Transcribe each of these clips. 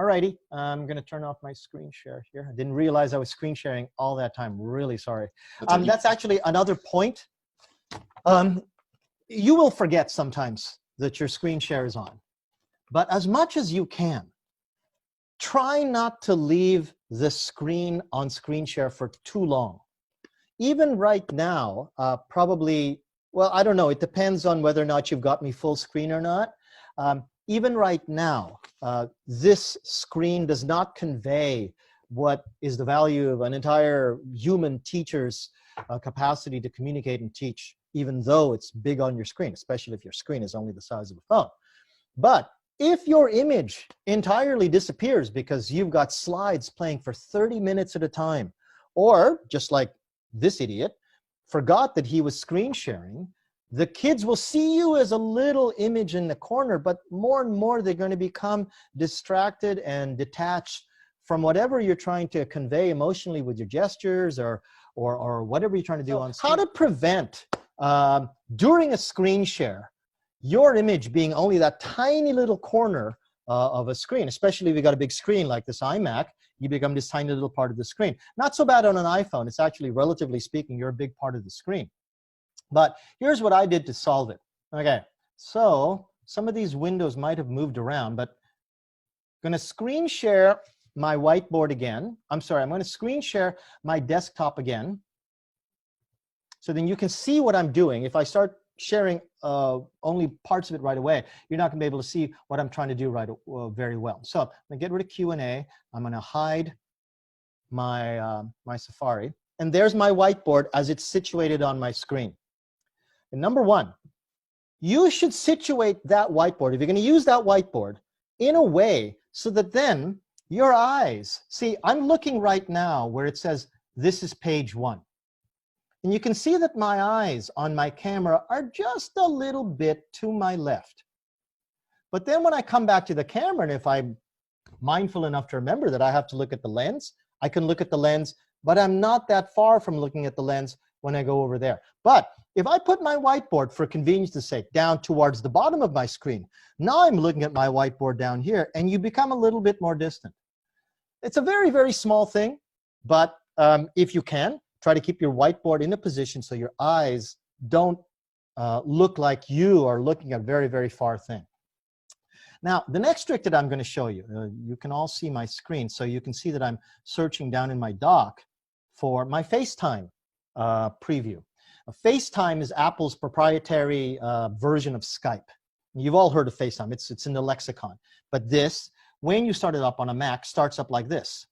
Alrighty, I'm going to turn off my screen share here. I didn't realize I was screen sharing all that time. Really sorry. That's actually another point. You will forget sometimes that your screen share is on. But as much as you can, try not to leave the screen on screen share for too long. Even right now, probably, well, I don't know. It depends on whether or not you've got me full screen or not. Even right now, this screen does not convey what is the value of an entire human teacher's capacity to communicate and teach, even though it's big on your screen, especially if your screen is only the size of a phone. But if your image entirely disappears because you've got slides playing for 30 minutes at a time, or just like this idiot forgot that he was screen sharing, the kids will see you as a little image in the corner, but more and more they're going to become distracted and detached from whatever you're trying to convey emotionally with your gestures or whatever you're trying to do on screen. How to prevent, during a screen share, your image being only that tiny little corner of a screen, especially if you've got a big screen like this iMac, you become this tiny little part of the screen. Not so bad on an iPhone. It's actually, relatively speaking, you're a big part of the screen. But here's what I did to solve it. Okay, so some of these windows might have moved around, but I'm going to screen share my whiteboard again. I'm sorry, I'm going to screen share my desktop again. So then you can see what I'm doing. If I start sharing only parts of it right away, you're not going to be able to see what I'm trying to do very well. So I'm going to get rid of Q&A. I'm going to hide my, my Safari. And there's my whiteboard as it's situated on my screen. And number one, you should situate that whiteboard, if you're going to use that whiteboard, in a way so that then your eyes, see, I'm looking right now where it says, this is page 1. And you can see that my eyes on my camera are just a little bit to my left. But then when I come back to the camera, and if I'm mindful enough to remember that I have to look at the lens, I can look at the lens, but I'm not that far from looking at the lens when I go over there. But if I put my whiteboard, for convenience's sake, down towards the bottom of my screen, now I'm looking at my whiteboard down here, and you become a little bit more distant. It's a very, very small thing, but if you can, try to keep your whiteboard in a position so your eyes don't look like you are looking at a very, very far thing. Now, the next trick that I'm going to show you, you can all see my screen, so you can see that I'm searching down in my dock for my FaceTime preview. FaceTime is Apple's proprietary version of Skype. You've all heard of FaceTime. It's in the lexicon. But this, when you start it up on a Mac, starts up like this.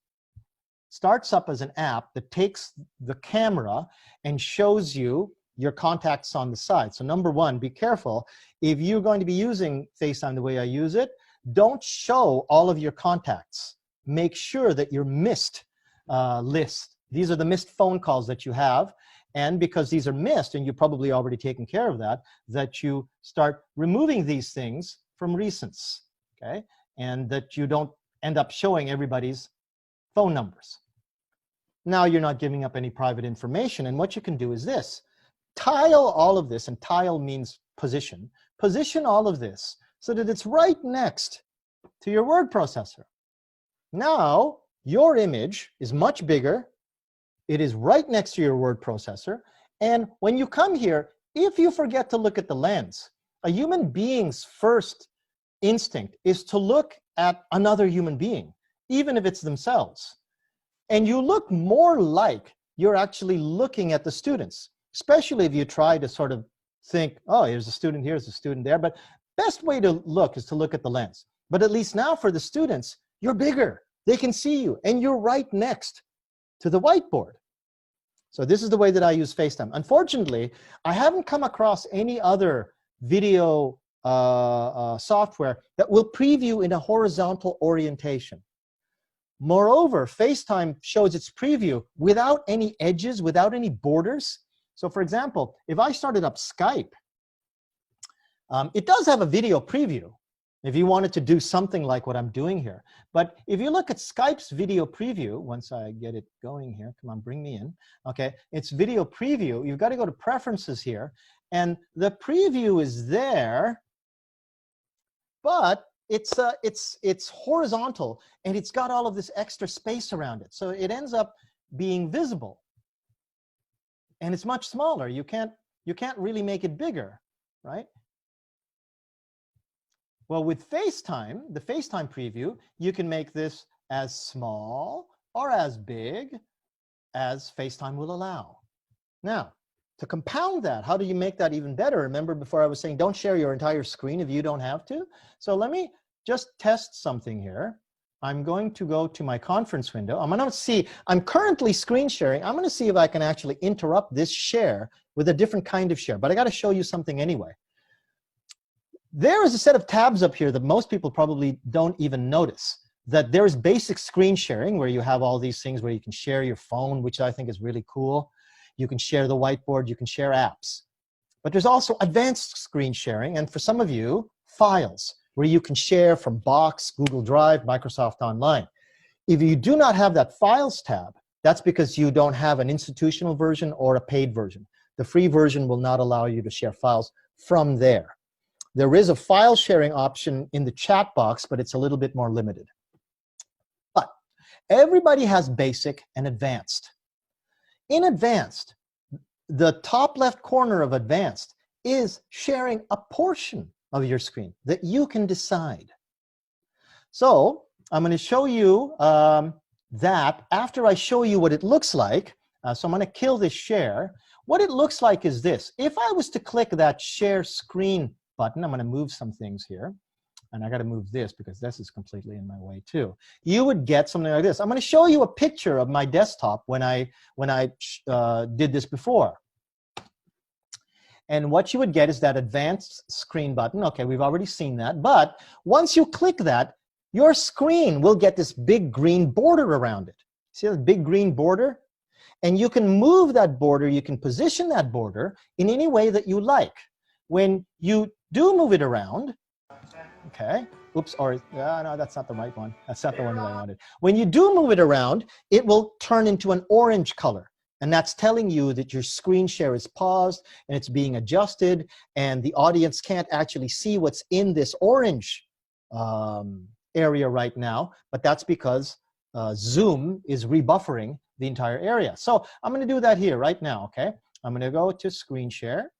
Starts up as an app that takes the camera and shows you your contacts on the side. So number one, be careful. If you're going to be using FaceTime the way I use it, don't show all of your contacts. Make sure that your missed list. These are the missed phone calls that you have. And because these are missed, and you've probably already taken care of that, that you start removing these things from recents, okay? And that you don't end up showing everybody's phone numbers. Now you're not giving up any private information, and what you can do is this. Tile all of this, and tile means position. Position all of this so that it's right next to your word processor. Now, your image is much bigger. It is right next to your word processor. And when you come here, if you forget to look at the lens, a human being's first instinct is to look at another human being, even if it's themselves. And you look more like you're actually looking at the students, especially if you try to sort of think, oh, here's a student here, here's a student there. But best way to look is to look at the lens. But at least now for the students, you're bigger. They can see you, and you're right next to the whiteboard. So this is the way that I use FaceTime. Unfortunately, I haven't come across any other video software that will preview in a horizontal orientation. Moreover, FaceTime shows its preview without any edges, without any borders. So for example, if I started up Skype, it does have a video preview if you wanted to do something like what I'm doing here. But if you look at Skype's video preview, once I get it going here, come on, bring me in. Okay, it's video preview. You've got to go to preferences here. And the preview is there, but it's horizontal, and it's got all of this extra space around it. So it ends up being visible. And it's much smaller. You can't really make it bigger, right? Well, with FaceTime, the FaceTime preview, you can make this as small or as big as FaceTime will allow. Now, to compound that, how do you make that even better? Remember before I was saying don't share your entire screen if you don't have to? So let me just test something here. I'm going to go to my conference window. I'm going to see, I'm currently screen sharing. I'm going to see if I can actually interrupt this share with a different kind of share. But I got to show you something anyway. There is a set of tabs up here that most people probably don't even notice. That there's basic screen sharing where you have all these things where you can share your phone, which I think is really cool. You can share the whiteboard, you can share apps. But there's also advanced screen sharing, and for some of you, files, where you can share from Box, Google Drive, Microsoft Online. If you do not have that Files tab, that's because you don't have an institutional version or a paid version. The free version will not allow you to share files from there. There is a file sharing option in the chat box, but it's a little bit more limited. But everybody has basic and advanced. In advanced, the top left corner of advanced is sharing a portion of your screen that you can decide. So I'm going to show you that after I show you what it looks like. So I'm going to kill this share. What it looks like is this. If I was to click that share screen button, I'm going to move some things here. And I got to move this because this is completely in my way too. You would get something like this. I'm going to show you a picture of my desktop when I did this before. And what you would get is that advanced screen button. Okay, we've already seen that. But once you click that, your screen will get this big green border around it. See that big green border? And you can move that border, you can position that border in any way that you like. When you do move it around, okay, oops, or no, that's not the right one. That's not the one that I wanted. When you do move it around, it will turn into an orange color. And that's telling you that your screen share is paused and it's being adjusted, and the audience can't actually see what's in this orange area right now, but that's because Zoom is rebuffering the entire area. So I'm going to do that here right now, okay? I'm going to go to screen share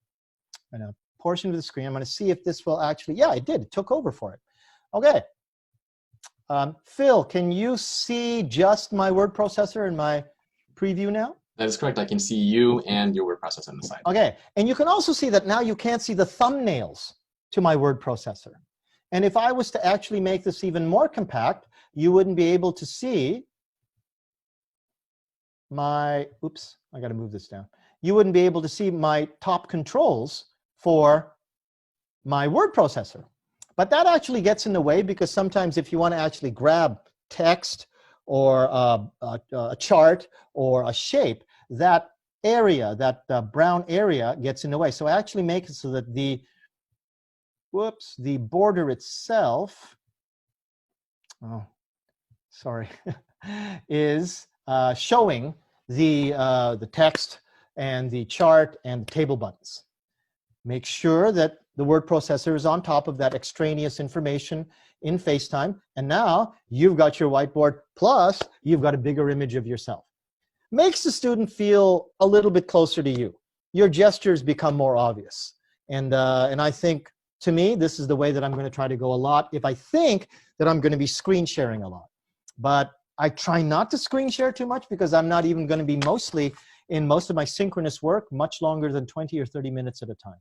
and a portion of the screen. I'm going to see if this will actually, yeah, it did. It took over for it. Okay. Phil, can you see just my word processor in my preview now? That is correct. I can see you and your word processor on the side. Okay. And you can also see that now you can't see the thumbnails to my word processor. And if I was to actually make this even more compact, you wouldn't be able to see my, oops, I got to move this down. You wouldn't be able to see my top controls for my word processor. But that actually gets in the way because sometimes if you want to actually grab text or a chart or a shape, that area, that brown area gets in the way. So I actually make it so that the, whoops, the border itself, oh, sorry, is showing the text and the chart and the table buttons. Make sure that the word processor is on top of that extraneous information in FaceTime. And now you've got your whiteboard, plus you've got a bigger image of yourself. Makes the student feel a little bit closer to you. Your gestures become more obvious. And I think, to me, this is the way that I'm going to try to go a lot if I think that I'm going to be screen sharing a lot. But I try not to screen share too much because I'm not even going to be mostly in most of my synchronous work much longer than 20 or 30 minutes at a time.